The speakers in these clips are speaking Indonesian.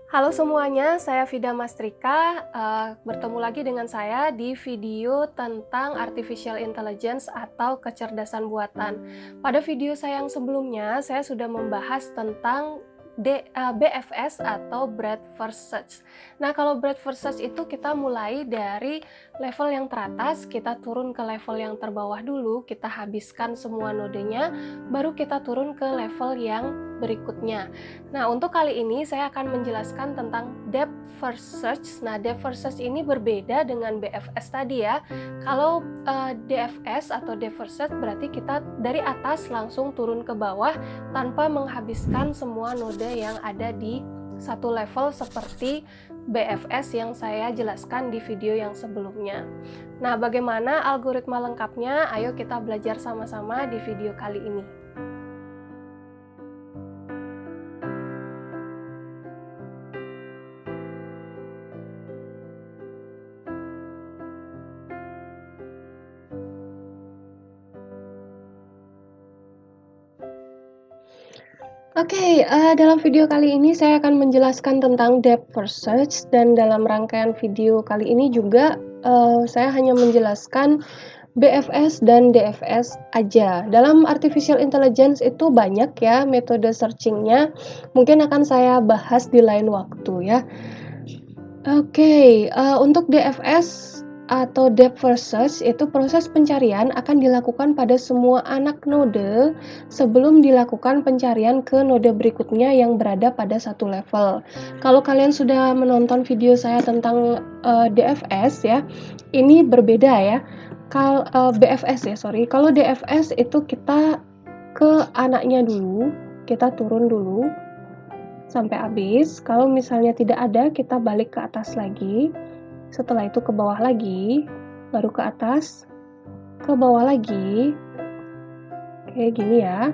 Halo semuanya, saya Vida Mastrika. Bertemu lagi dengan saya di video tentang Artificial Intelligence atau kecerdasan buatan. Pada video saya yang sebelumnya, saya sudah membahas tentang BFS atau Breadth First Search. Nah, kalau Breadth First Search itu kita mulai dari level yang teratas, kita turun ke level yang terbawah dulu, kita habiskan semua nodenya, baru kita turun ke level yang berikutnya. Nah, untuk kali ini saya akan menjelaskan tentang Depth First Search. Nah, Depth First Search ini berbeda dengan BFS tadi ya. Kalau DFS atau Depth First Search berarti kita dari atas langsung turun ke bawah tanpa menghabiskan semua node yang ada di satu level seperti BFS yang saya jelaskan di video yang sebelumnya. Nah, bagaimana algoritma lengkapnya? Ayo kita belajar sama-sama di video kali ini. Oke, dalam video kali ini saya akan menjelaskan tentang Depth First Search, dan dalam rangkaian video kali ini juga saya hanya menjelaskan BFS dan DFS aja. Dalam Artificial Intelligence itu banyak ya metode searchingnya, mungkin akan saya bahas di lain waktu ya. Oke, untuk DFS atau Depth First Search itu proses pencarian akan dilakukan pada semua anak node sebelum dilakukan pencarian ke node berikutnya yang berada pada satu level. Kalau kalian sudah menonton video saya tentang DFS ya, ini berbeda ya. BFS ya, sorry. Kalau DFS itu kita ke anaknya dulu, kita turun dulu sampai habis. Kalau misalnya tidak ada, kita balik ke atas lagi. Setelah itu ke bawah lagi, baru ke atas, ke bawah lagi. Oke, gini ya.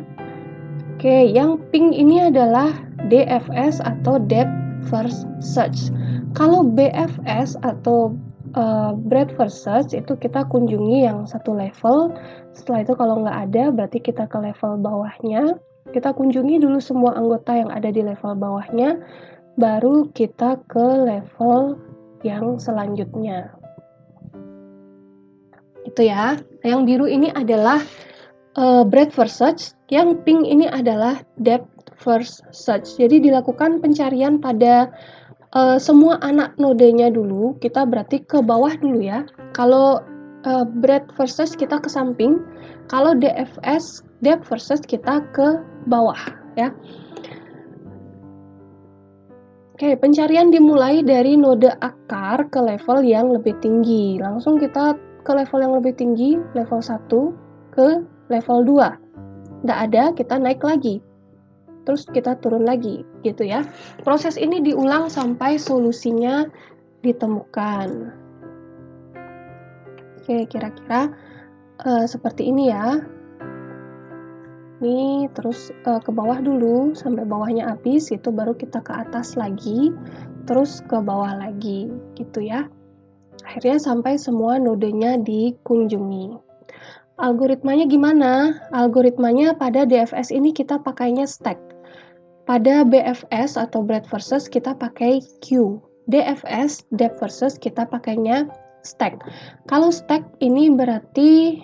Oke, yang pink ini adalah DFS atau Depth First Search. Kalau BFS atau Breadth First Search itu kita kunjungi yang satu level. Setelah itu kalau nggak ada, berarti kita ke level bawahnya. Kita kunjungi dulu semua anggota yang ada di level bawahnya, baru kita ke level yang selanjutnya. Itu ya. Yang biru ini adalah Breadth First Search, yang pink ini adalah Depth First Search. Jadi dilakukan pencarian pada semua anak nodenya dulu. Kita berarti ke bawah dulu ya. Kalau Breadth First Search kita ke samping. Kalau DFS, Depth First Search, kita ke bawah ya. Oke, pencarian dimulai dari node akar ke level yang lebih tinggi. Langsung kita ke level yang lebih tinggi, level 1 ke level 2. Nggak ada, kita naik lagi. Terus kita turun lagi, gitu ya. Proses ini diulang sampai solusinya ditemukan. Oke, kira-kira seperti ini ya. Nih, terus ke bawah dulu sampai bawahnya habis, itu baru kita ke atas lagi, terus ke bawah lagi, gitu ya. Akhirnya sampai semua nodenya dikunjungi. Algoritmanya gimana? Algoritmanya pada DFS ini kita pakainya stack. Pada BFS atau Breadth First Search kita pakai queue. DFS, Depth First Search, kita pakainya stack. Kalau stack ini berarti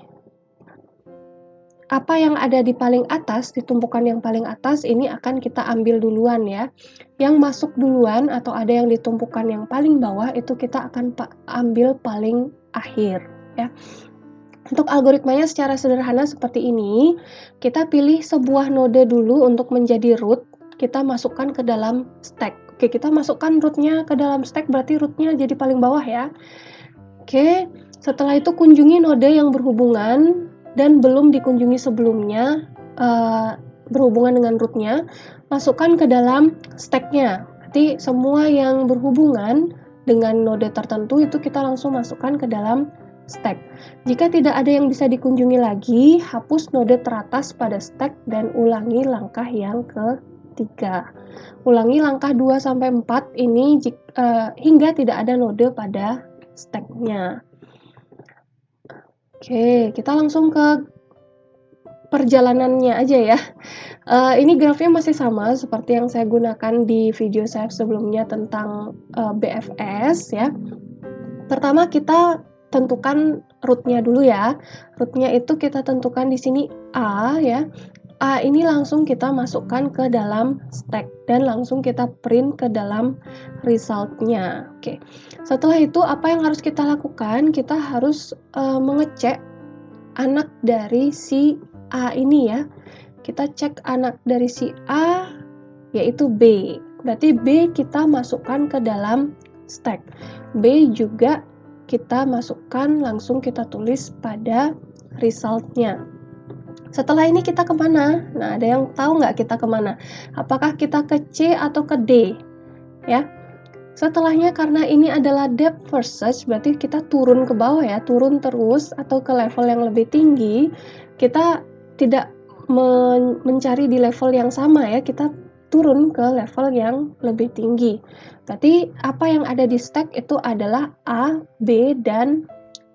apa yang ada di paling atas, di tumpukan yang paling atas, ini akan kita ambil duluan ya. Yang masuk duluan atau ada yang di tumpukan yang paling bawah, itu kita akan ambil paling akhir ya. Untuk algoritmanya secara sederhana seperti ini, kita pilih sebuah node dulu untuk menjadi root, kita masukkan ke dalam stack. Oke, kita masukkan rootnya ke dalam stack, berarti rootnya jadi paling bawah ya. Oke, setelah itu kunjungi node yang berhubungan dan belum dikunjungi sebelumnya, berhubungan dengan rootnya, masukkan ke dalam stacknya. Berarti semua yang berhubungan dengan node tertentu itu kita langsung masukkan ke dalam stack. Jika tidak ada yang bisa dikunjungi lagi, hapus node teratas pada stack dan ulangi langkah yang ketiga. Ulangi langkah 2-4 ini hingga tidak ada node pada stacknya. Oke, kita langsung ke perjalanannya aja ya. Ini grafnya masih sama seperti yang saya gunakan di video saya sebelumnya tentang, BFS ya. Pertama kita tentukan root-nya dulu ya. Root-nya itu kita tentukan di sini A ya. A ini langsung kita masukkan ke dalam stack dan langsung kita print ke dalam result-nya. Oke. Setelah itu apa yang harus kita lakukan? Kita harus, mengecek anak dari si A ini ya. Kita cek anak dari si A yaitu B. Berarti B kita masukkan ke dalam stack. B juga kita masukkan, langsung kita tulis pada result-nya. Setelah ini kita kemana? Nah, ada yang tahu nggak kita kemana? Apakah kita ke C atau ke D? Ya. Setelahnya karena ini adalah depth first search, berarti kita turun ke bawah ya, turun terus atau ke level yang lebih tinggi. Kita tidak mencari di level yang sama ya, kita turun ke level yang lebih tinggi. Berarti apa yang ada di stack itu adalah A, B, dan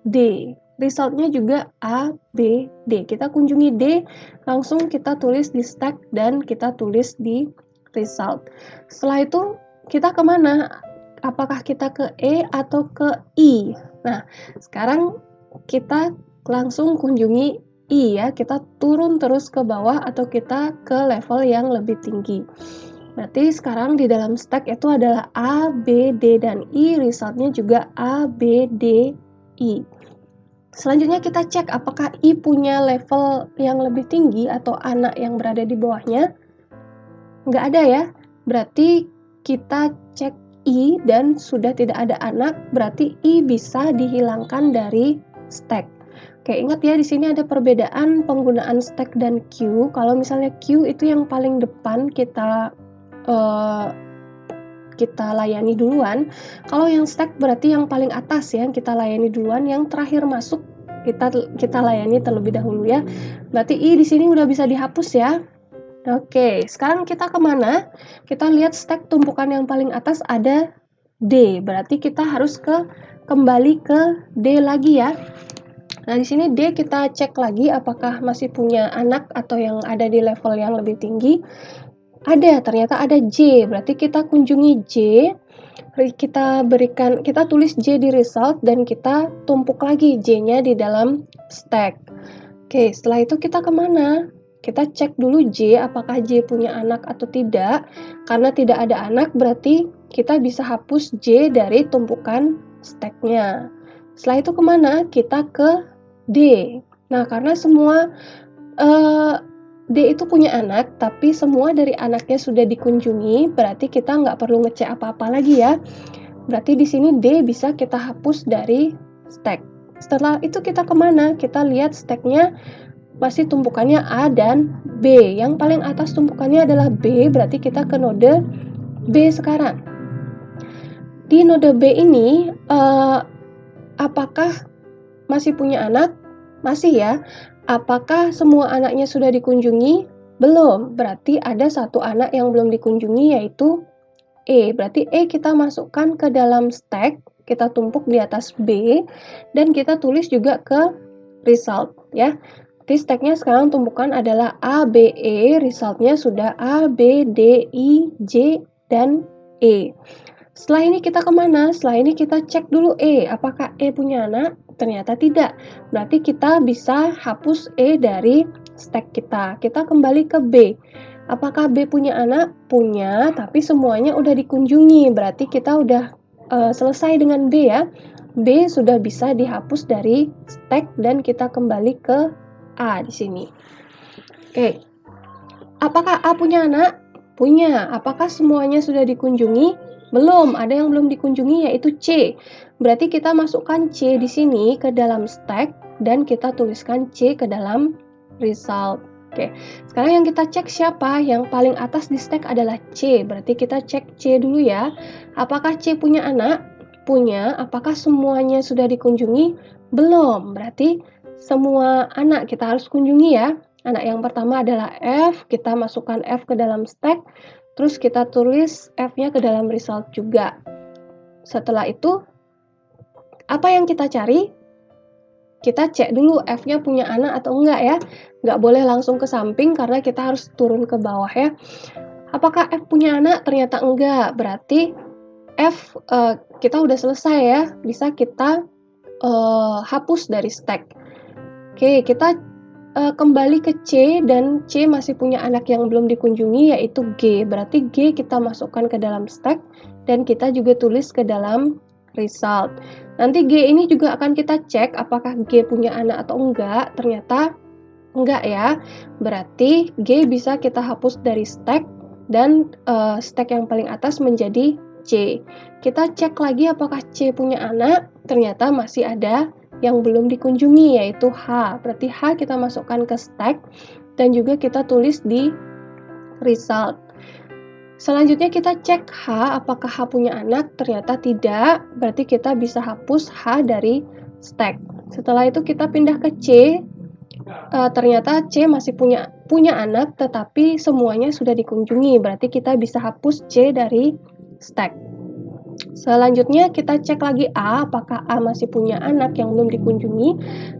D. Resultnya juga A, B, D. Kita kunjungi D, langsung kita tulis di stack dan kita tulis di result. Setelah itu kita kemana? Apakah kita ke E atau ke I? Nah, sekarang kita langsung kunjungi I ya. Kita turun terus ke bawah atau kita ke level yang lebih tinggi. Berarti sekarang di dalam stack itu adalah A, B, D, dan I. Resultnya juga A, B, D, I. Selanjutnya kita cek apakah I punya level yang lebih tinggi atau anak yang berada di bawahnya. Nggak ada ya. Berarti kita cek I dan sudah tidak ada anak, berarti I bisa dihilangkan dari stack. Oke, ingat ya di sini ada perbedaan penggunaan stack dan queue. Kalau misalnya queue itu yang paling depan kita layani duluan. Kalau yang stack berarti yang paling atas ya, yang kita layani duluan, yang terakhir masuk kita layani terlebih dahulu ya. Berarti I di sini udah bisa dihapus ya. Oke, sekarang kita kemana? Kita lihat stack tumpukan yang paling atas ada D. Berarti kita harus kembali ke D lagi ya. Nah, di sini D kita cek lagi apakah masih punya anak atau yang ada di level yang lebih tinggi. Ada, ternyata ada J. Berarti kita kunjungi J. Kita tulis J di result dan kita tumpuk lagi J-nya di dalam stack. Oke, setelah itu kita kemana? Kita cek dulu J, apakah J punya anak atau tidak. Karena tidak ada anak, berarti kita bisa hapus J dari tumpukan stack-nya. Setelah itu kemana? Kita ke D. Nah, karena semua D itu punya anak, tapi semua dari anaknya sudah dikunjungi, berarti kita nggak perlu ngecek apa-apa lagi ya. Berarti di sini D bisa kita hapus dari stack. Setelah itu kita kemana? Kita lihat stack-nya masih tumpukannya A dan B. Yang paling atas tumpukannya adalah B, berarti kita ke node B sekarang. Di node B ini, apakah masih punya anak? Masih ya. Apakah semua anaknya sudah dikunjungi? Belum. Berarti ada satu anak yang belum dikunjungi yaitu E. Berarti E kita masukkan ke dalam stack, kita tumpuk di atas B, dan kita tulis juga ke result ya. Jadi stacknya sekarang tumpukan adalah A, B, E, resultnya sudah A, B, D, I, J, dan E. Setelah ini kita kemana? Setelah ini kita cek dulu E. Apakah E punya anak? Ternyata tidak. Berarti kita bisa hapus E dari stack kita. Kita kembali ke B. Apakah B punya anak? Punya, tapi semuanya udah dikunjungi. Berarti kita udah selesai dengan B ya. B sudah bisa dihapus dari stack dan kita kembali ke A di sini. Oke. Apakah A punya anak? Punya. Apakah semuanya sudah dikunjungi? Belum, ada yang belum dikunjungi yaitu C. Berarti kita masukkan C di sini ke dalam stack dan kita tuliskan C ke dalam result. Oke, sekarang yang kita cek siapa? Yang paling atas di stack adalah C. Berarti kita cek C dulu ya. Apakah C punya anak? Punya. Apakah semuanya sudah dikunjungi? Belum. Berarti semua anak kita harus kunjungi ya. Anak yang pertama adalah F. Kita masukkan F ke dalam stack. Terus kita tulis F-nya ke dalam result juga. Setelah itu, apa yang kita cari? kita cek dulu F-nya punya anak atau enggak ya. Nggak boleh langsung ke samping karena kita harus turun ke bawah ya. Apakah F punya anak? Ternyata enggak, berarti F kita udah selesai ya, bisa kita hapus dari stack. Oke, kita kembali ke C dan C masih punya anak yang belum dikunjungi yaitu G. Berarti G kita masukkan ke dalam stack dan kita juga tulis ke dalam result. Nanti G ini juga akan kita cek apakah G punya anak atau enggak. Ternyata enggak ya. Berarti G bisa kita hapus dari stack dan stack yang paling atas menjadi C. Kita cek lagi apakah C punya anak. Ternyata masih ada yang belum dikunjungi yaitu H. Berarti H kita masukkan ke stack dan juga kita tulis di result. Selanjutnya kita cek H, apakah H punya anak? Ternyata tidak, berarti kita bisa hapus H dari stack. Setelah itu kita pindah ke C, ternyata C masih punya anak, tetapi semuanya sudah dikunjungi, berarti kita bisa hapus C dari stack. Selanjutnya kita cek lagi A, apakah A masih punya anak yang belum dikunjungi?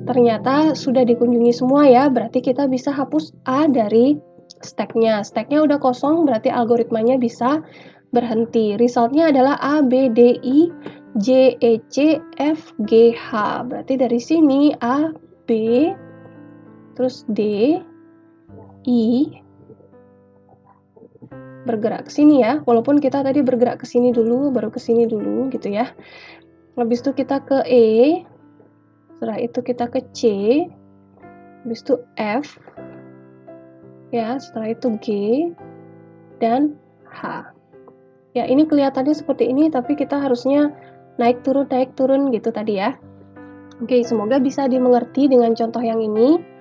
Ternyata sudah dikunjungi semua ya, berarti kita bisa hapus A dari stacknya. Stacknya udah kosong, berarti algoritmanya bisa berhenti. Resultnya adalah A, B, D, I, J, E, C, F, G, H. Berarti dari sini A, B, terus D, I, bergerak ke sini ya, walaupun kita tadi bergerak ke sini dulu, baru ke sini dulu gitu ya. Habis itu kita ke E, setelah itu kita ke C, habis itu F, ya, setelah itu G, dan H. Ya, ini kelihatannya seperti ini, tapi kita harusnya naik turun gitu tadi ya. Oke, semoga bisa dimengerti dengan contoh yang ini.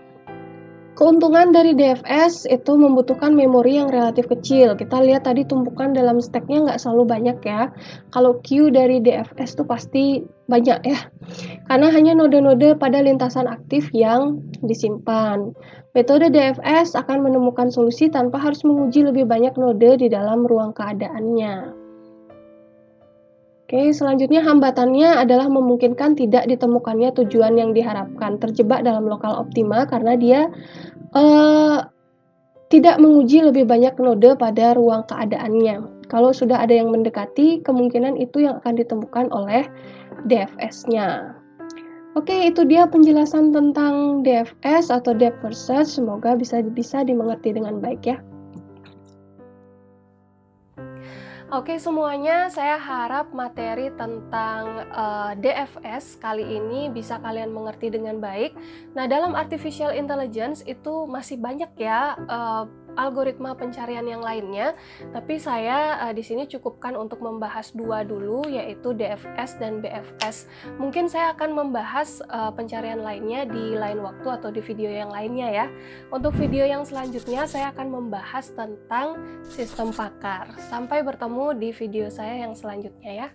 Keuntungan dari DFS itu membutuhkan memori yang relatif kecil. Kita lihat tadi tumpukan dalam stacknya nggak selalu banyak ya. Kalau queue dari DFS itu pasti banyak ya. Karena hanya node-node pada lintasan aktif yang disimpan. Metode DFS akan menemukan solusi tanpa harus menguji lebih banyak node di dalam ruang keadaannya. Oke, selanjutnya hambatannya adalah memungkinkan tidak ditemukannya tujuan yang diharapkan. Terjebak dalam lokal optima karena dia tidak menguji lebih banyak node pada ruang keadaannya. Kalau sudah ada yang mendekati, kemungkinan itu yang akan ditemukan oleh DFS-nya. Oke, itu dia penjelasan tentang DFS atau Depth First Search. Semoga bisa dimengerti dengan baik ya. Oke semuanya, saya harap materi tentang DFS kali ini bisa kalian mengerti dengan baik. Nah, dalam artificial intelligence itu masih banyak ya algoritma pencarian yang lainnya, tapi saya di sini cukupkan untuk membahas dua dulu, yaitu DFS dan BFS. Mungkin saya akan membahas pencarian lainnya di lain waktu atau di video yang lainnya ya. Untuk video yang selanjutnya saya akan membahas tentang sistem pakar. Sampai bertemu di video saya yang selanjutnya ya.